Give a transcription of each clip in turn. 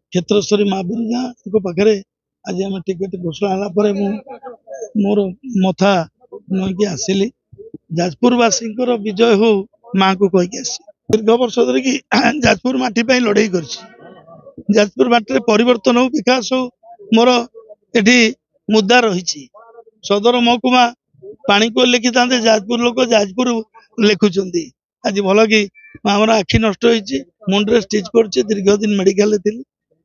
क्षेत्रस्वरी महावीर पाखे आज आम टिकेट घोषणा है मोर मथा नईकि आसिली जाजपुरवासी विजय हो माँ को कहीकि आसी दीर्घ वर्ष धरिकी जाजपुर माटी लड़े कर जाजपुर माटी परिवर्तन हो विकास हो मोर ये मुद्दा रही सदर महकुमा पानी को लिखि था जाजपुर लोक जाजपुर लिखुंट आज भल कि आमर आखि नष्ट हो मुंडे स्टिच कर दीर्घ दिन मेडिकल थी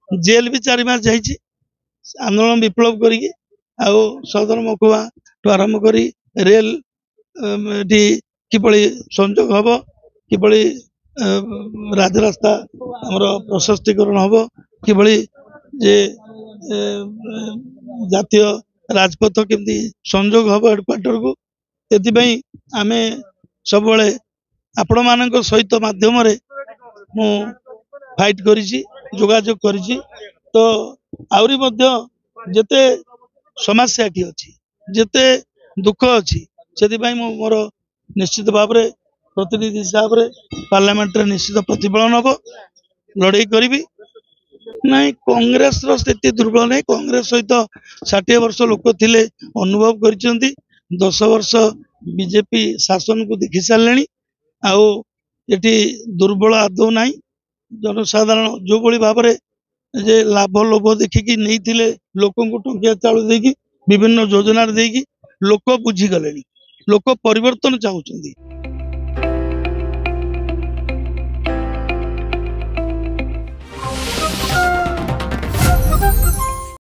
जेल भी 4 मास जाइए आंदोलन विप्लव करी सदर महकुमा ठू आरंभ कर रेल किपरि संजोग हम किपरि राजरास्ता आमर प्रशस्तीकरण हम किभली जे जातीय राजपथ केमती संजोग हम हेडक्वार्टर को ये आम सब आपण मान सहित माध्यम मु फाइट करी जोगाजोग करी तो आउरी जेते समस्या की अच्छी जेते दुख अच्छी से मोर निश्चित भाव में प्रतिनिधि हिसाब से पार्लियामेंट रे निश्चित प्रतिफलन हम लड़ाई करी नहीं कांग्रेस रो स्थिति दुर्बल नहीं कांग्रेस सहित 60 वर्ष लोक थिले अनुभव कर 10 वर्ष बीजेपी शासन को देखि सारे आठी दुर्बल आदौ ना जनसाधारण जो भाई भाव में जे लाभ लोभ देखिकी नहीं लोक टंकिया चाउल देकी विभिन्न योजना देकी लोक बुझीगले लोक परिवर्तन चाहते।